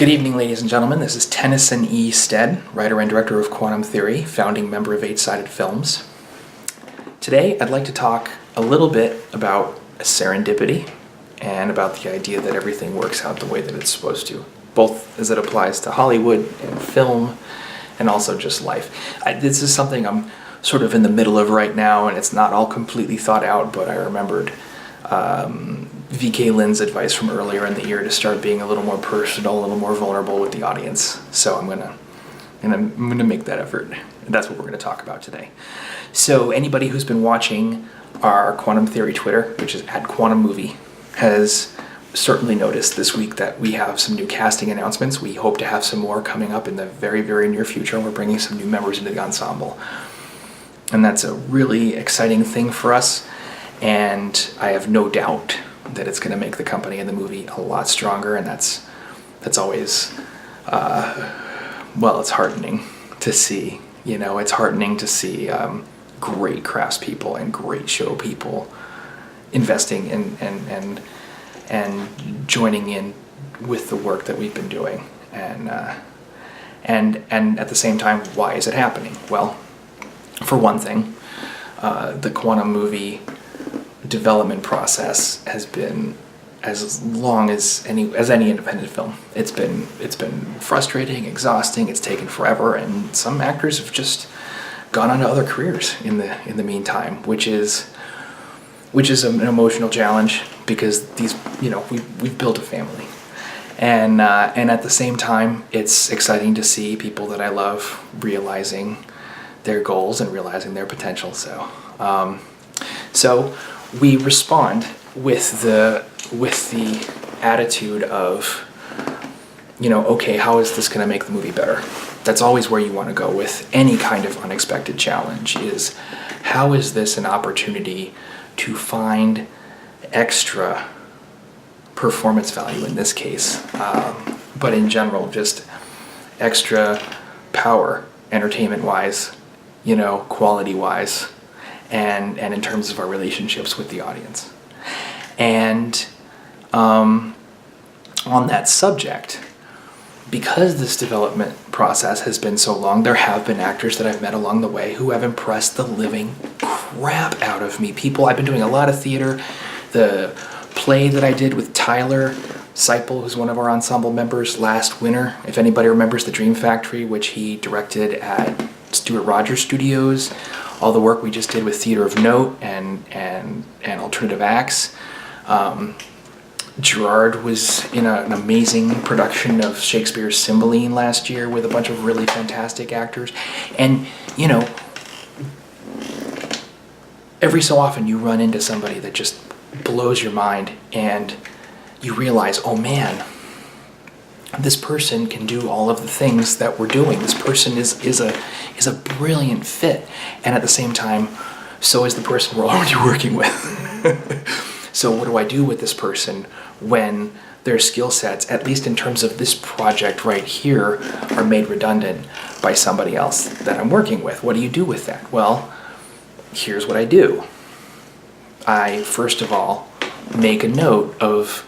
Good evening, ladies and gentlemen. This is Tennyson E Stead, writer and director of Quantum Theory, founding member of Eight-Sided Films. Today, I'd like to talk a little bit about serendipity and about the idea that everything works out the way that it's supposed to, both as it applies to Hollywood and film and also just life. This is something I'm sort of in the middle of right now, and it's not all completely thought out, but I remembered V.K. Lynn's advice from earlier in the year to start being a little more personal, a little more vulnerable with the audience. So I'm gonna make that effort. And that's what we're gonna talk about today. So anybody who's been watching our Quantum Theory Twitter, which is @QuantumMovie, has certainly noticed this week that we have some new casting announcements. We hope to have some more coming up in the very, very near future. We're bringing some new members into the ensemble. And that's a really exciting thing for us. And I have no doubt that it's going to make the company and the movie a lot stronger, and that's always, it's heartening to see. You know, it's heartening to see great craftspeople and great show people investing in and joining in with the work that we've been doing. And at the same time, why is it happening? Well, for one thing, the Quantum movie development process has been as long as any independent film. It's been frustrating, exhausting. It's taken forever, and some actors have just gone on to other careers in the meantime, which is an emotional challenge because we've built a family, and at the same time, it's exciting to see people that I love realizing their goals and realizing their potential. So we respond with the attitude of, okay, how is this going to make the movie better? That's always where you want to go with any kind of unexpected challenge, is how is this an opportunity to find extra performance value in this case, but in general, just extra power, entertainment-wise, quality-wise, and in terms of our relationships with the audience. And on that subject, because this development process has been so long, there have been actors that I've met along the way who have impressed the living crap out of me. I've been doing a lot of theater. The play that I did with Tyler Seipel, who's one of our ensemble members, last winter, if anybody remembers The Dream Factory, which he directed at Stuart Rogers Studios, all the work we just did with Theater of Note and Alternative Acts. Gerard was in an amazing production of Shakespeare's Cymbeline last year with a bunch of really fantastic actors. And, every so often you run into somebody that just blows your mind and you realize, oh man, this person can do all of the things that we're doing. This person is a brilliant fit. And at the same time, so is the person we're already working with. So what do I do with this person when their skill sets, at least in terms of this project right here, are made redundant by somebody else that I'm working with? What do you do with that? Well, here's what I do. I, first of all, make a note of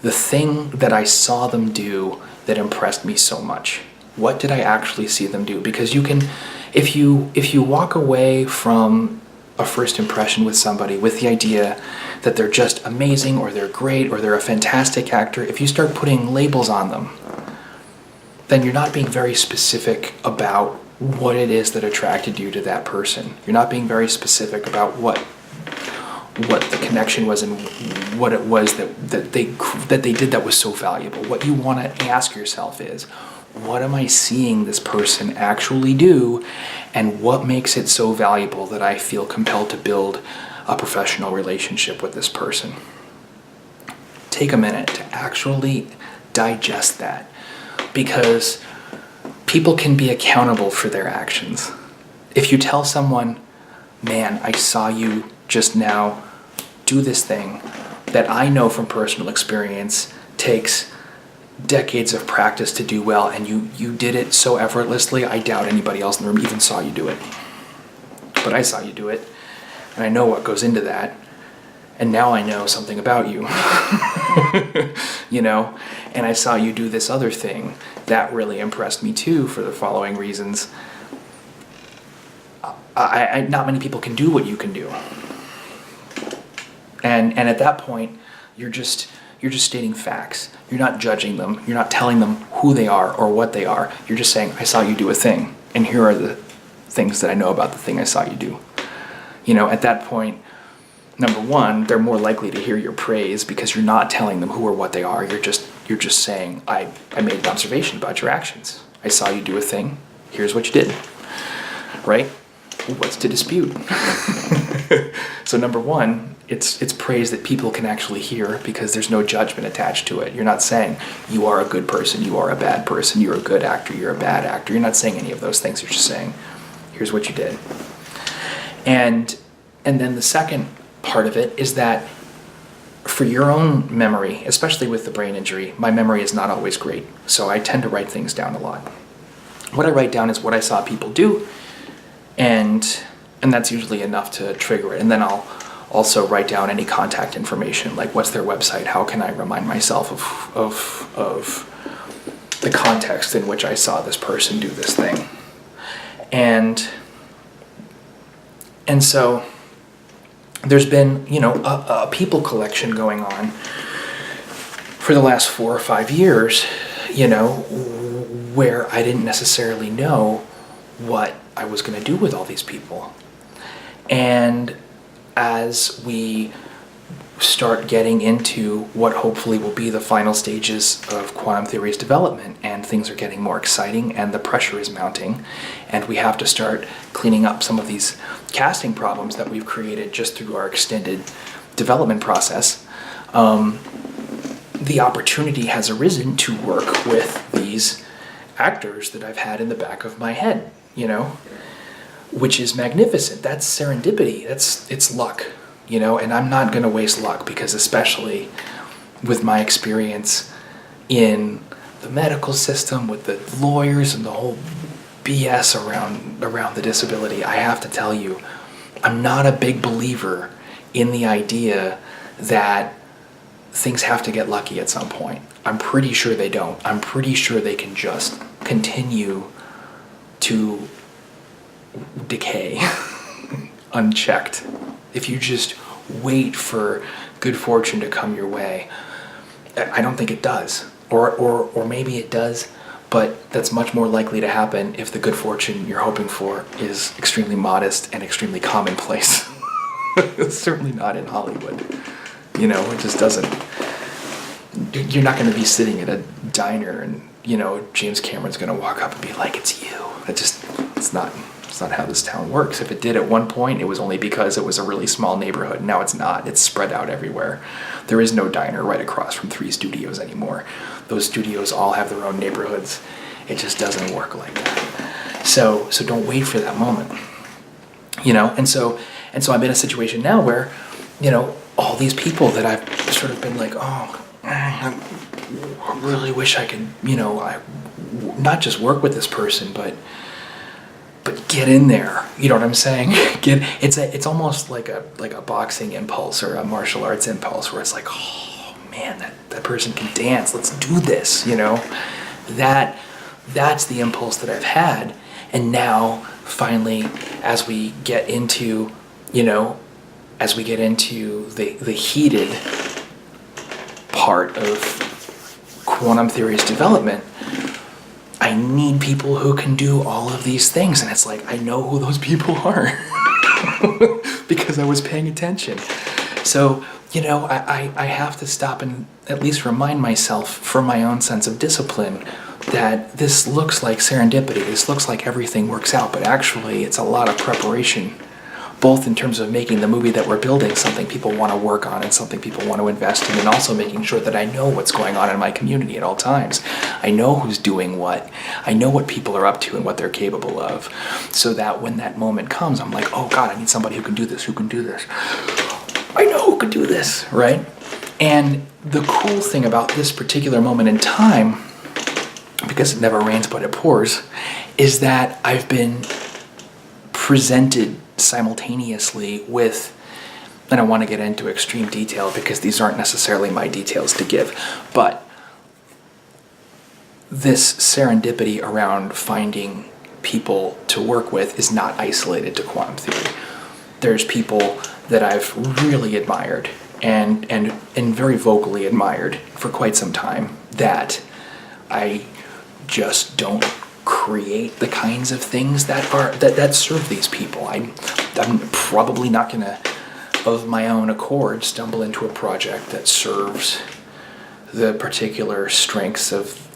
the thing that I saw them do that impressed me so much. What did I actually see them do? Because you can, if you walk away from a first impression with somebody with the idea that they're just amazing or they're great or they're a fantastic actor, if you start putting labels on them, then you're not being very specific about what it is that attracted you to that person. You're not being very specific about what the connection was and what it was that they did that was so valuable. What you want to ask yourself is, what am I seeing this person actually do, and what makes it so valuable that I feel compelled to build a professional relationship with this person? Take a minute to actually digest that, because people can be accountable for their actions. If you tell someone, man, I saw you just now do this thing that I know from personal experience takes decades of practice to do well, and you did it so effortlessly, I doubt anybody else in the room even saw you do it. But I saw you do it, and I know what goes into that. and now I know something about you. You know, and I saw you do this other thing that really impressed me too for the following reasons. Not many people can do what you can do. And at that point, you're just stating facts. You're not judging them. You're not telling them who they are or what they are. You're just saying, I saw you do a thing, and here are the things that I know about the thing I saw you do. You know, at that point, number one, they're more likely to hear your praise because you're not telling them who or what they are. You're just saying, I made an observation about your actions. I saw you do a thing. Here's what you did. Right? What's to dispute? So number one, it's praise that people can actually hear because there's no judgment attached to it. You're not saying you are a good person, you are a bad person, you're a good actor, you're a bad actor. You're not saying any of those things. You're just saying, here's what you did. And then the second part of it is that for your own memory, especially with the brain injury, my memory is not always great. So I tend to write things down a lot. What I write down is what I saw people do, and that's usually enough to trigger it. And then I'll also write down any contact information, like what's their website, how can I remind myself of the context in which I saw this person do this thing. And so there's been, you know, a people collection going on for the last 4 or 5 years, you know, where I didn't necessarily know what I was going to do with all these people. And as we start getting into what hopefully will be the final stages of quantum theory's development, and things are getting more exciting and the pressure is mounting, and we have to start cleaning up some of these casting problems that we've created just through our extended development process, the opportunity has arisen to work with these actors that I've had in the back of my head, you know, which is magnificent. That's serendipity. It's luck, you know, and I'm not going to waste luck, because especially with my experience in the medical system, with the lawyers and the whole BS around the disability, I have to tell you, I'm not a big believer in the idea that things have to get lucky at some point. I'm pretty sure they don't. I'm pretty sure they can just continue to decay unchecked if you just wait for good fortune to come your way. I don't think it does, or maybe it does, but that's much more likely to happen if the good fortune you're hoping for is extremely modest and extremely commonplace. It's certainly not in Hollywood, you know. It just doesn't. You're not going to be sitting at a diner and, you know, James Cameron's going to walk up and be like, it's you. It's not how this town works. If it did at one point, it was only because it was a really small neighborhood. Now it's not. It's spread out everywhere. There is no diner right across from 3 studios anymore. Those studios all have their own neighborhoods. It just doesn't work like that. So don't wait for that moment. You know, and so I'm in a situation now where, you know, all these people that I've sort of been like, oh, I really wish I could, you know, not just work with this person, but get in there. You know what I'm saying? It's almost like a boxing impulse or a martial arts impulse, where it's like, oh man, that person can dance. Let's do this. You know, that's the impulse that I've had. And now finally, as we get into the heated part of quantum theory's development, I need people who can do all of these things. And it's like, I know who those people are because I was paying attention. So, you know, I have to stop and at least remind myself, for my own sense of discipline, that this looks like serendipity. This looks like everything works out, but actually it's a lot of preparation, both in terms of making the movie that we're building something people want to work on and something people want to invest in, and also making sure that I know what's going on in my community at all times. I know who's doing what. I know what people are up to and what they're capable of, so that when that moment comes, I'm like, oh God, I need somebody who can do this, I know who can do this, right? And the cool thing about this particular moment in time, because it never rains but it pours, is that I've been presented simultaneously with and I want to get into extreme detail because these aren't necessarily my details to give, but this serendipity around finding people to work with is not isolated to quantum theory. There's people that I've really admired and very vocally admired for quite some time that I just don't create the kinds of things that serve these people. I'm probably not gonna, of my own accord, stumble into a project that serves the particular strengths of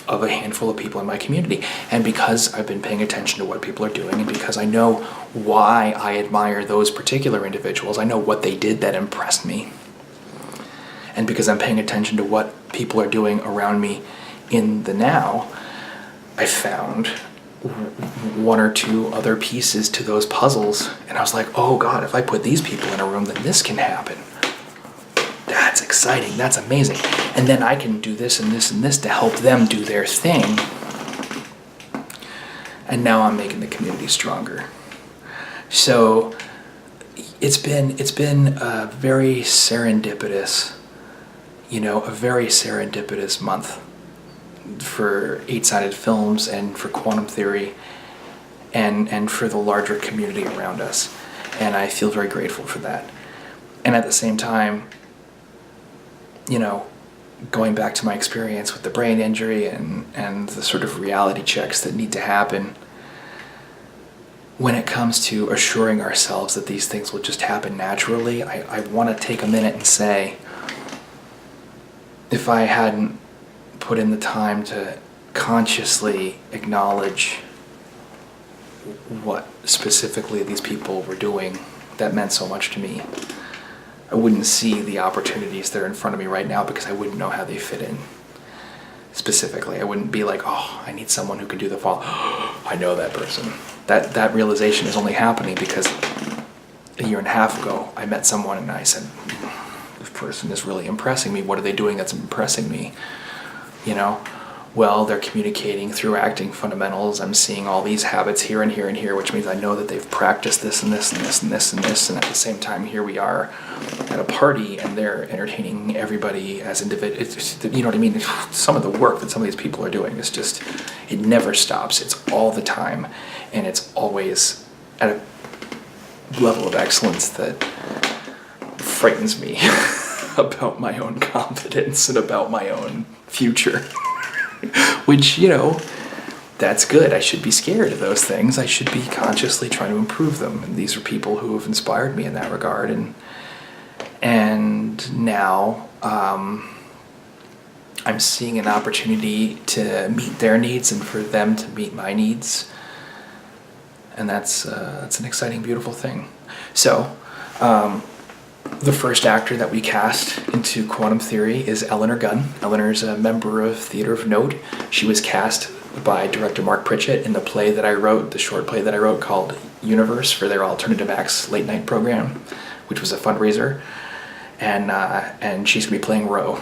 a handful of people in my community. And because I've been paying attention to what people are doing, and because I know why I admire those particular individuals, I know what they did that impressed me, and because I'm paying attention to what people are doing around me in the now, I found one or two other pieces to those puzzles, and I was like, oh God, if I put these people in a room, then this can happen. That's exciting, that's amazing. And then I can do this and this and this to help them do their thing. And now I'm making the community stronger. So it's been a very serendipitous, a very serendipitous month for eight-sided films and for quantum theory and for the larger community around us. And I feel very grateful for that. And at the same time, going back to my experience with the brain injury and the sort of reality checks that need to happen, when it comes to assuring ourselves that these things will just happen naturally, I want to take a minute and say, if I hadn't put in the time to consciously acknowledge what specifically these people were doing that meant so much to me, I wouldn't see the opportunities that are in front of me right now because I wouldn't know how they fit in. Specifically, I wouldn't be like, oh, I need someone who can do the fall. I know that person. That realization is only happening because a year and a half ago, I met someone and I said, this person is really impressing me. What are they doing that's impressing me? Well, they're communicating through acting fundamentals. I'm seeing all these habits here and here and here, which means I know that they've practiced this and this and this and this and this. And at the same time, here we are at a party and they're entertaining everybody as individuals. You know what I mean? Some of the work that some of these people are doing is just, it never stops. It's all the time. And it's always at a level of excellence that frightens me about my own confidence and about my own future. Which, that's good. I should be scared of those things. I should be consciously trying to improve them. And these are people who have inspired me in that regard. And now I'm seeing an opportunity to meet their needs and for them to meet my needs. And that's an exciting, beautiful thing. So, the first actor that we cast into quantum theory is Elinor Gunn. Elinor's a member of Theater of Note. She was cast by director Mark Pritchett in the play that I wrote, the short play that I wrote called Universe for their Alternative Acts late night program, which was a fundraiser. And she's gonna be playing Ro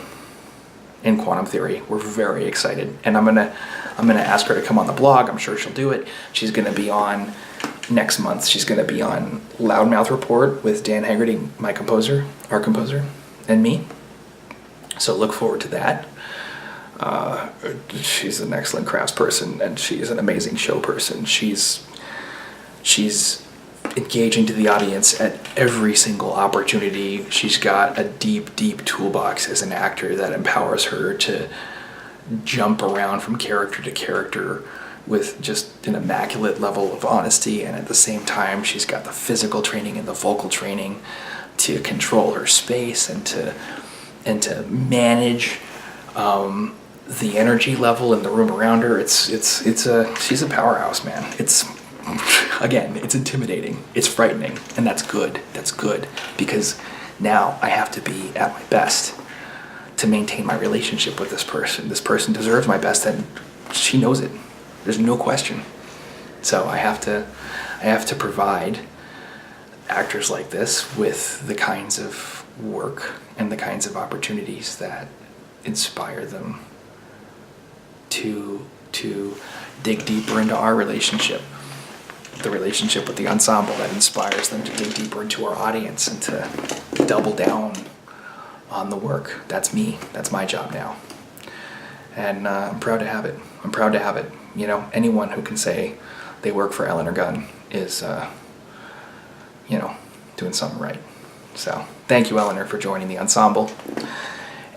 in quantum theory. We're very excited. And I'm gonna ask her to come on the blog. I'm sure she'll do it. She's gonna be on next month. She's going to be on Loudmouth Report with Dan Haggerty, our composer, and me. So look forward to that. She's an excellent craftsperson and she's an amazing show person. She's engaging to the audience at every single opportunity. She's got a deep, deep toolbox as an actor that empowers her to jump around from character to character with just an immaculate level of honesty, and at the same time she's got the physical training and the vocal training to control her space and to manage the energy level in the room around her. She's a powerhouse, man. It's intimidating, it's frightening, and that's good because now I have to be at my best to maintain my relationship with this person. This person deserves my best, and she knows it. There's no question. So I have to provide actors like this with the kinds of work and the kinds of opportunities that inspire them to dig deeper into our relationship. the relationship with the ensemble that inspires them to dig deeper into our audience and to double down on the work. That's me. That's my job now. And I'm proud to have it. I'm proud to have it. You know, anyone who can say they work for Elinor Gunn is, you know, doing something right. So thank you, Elinor, for joining the ensemble.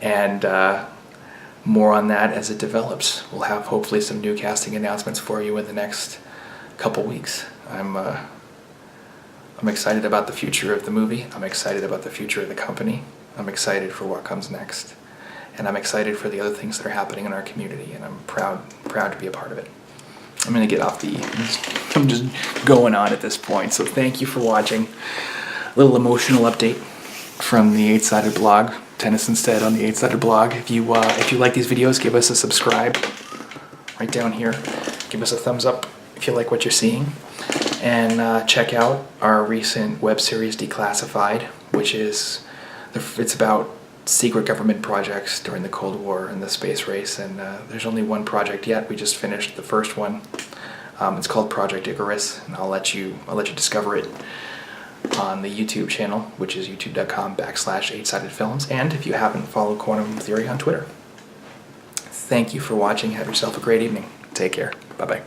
And more on that as it develops. We'll have hopefully some new casting announcements for you in the next couple weeks. I'm excited about the future of the movie. I'm excited about the future of the company. I'm excited for what comes next. And I'm excited for the other things that are happening in our community, and I'm proud to be a part of it. I'm gonna get off I'm just going on at this point, so thank you for watching. A little emotional update from the 8-Sided blog, Tennyson E Stead on the 8-Sided blog. If you like these videos, give us a subscribe right down here. Give us a thumbs up if you like what you're seeing. And check out our recent web series, Declassified, which is, it's about secret government projects during the Cold War and the space race, and there's only one project yet. We just finished the first one. It's called Project Icarus, and I'll let you discover it on the YouTube channel, which is youtube.com/8sidedfilms, and if you haven't, follow Quantum Theory on Twitter. Thank you for watching. Have yourself a great evening. Take care. Bye-bye.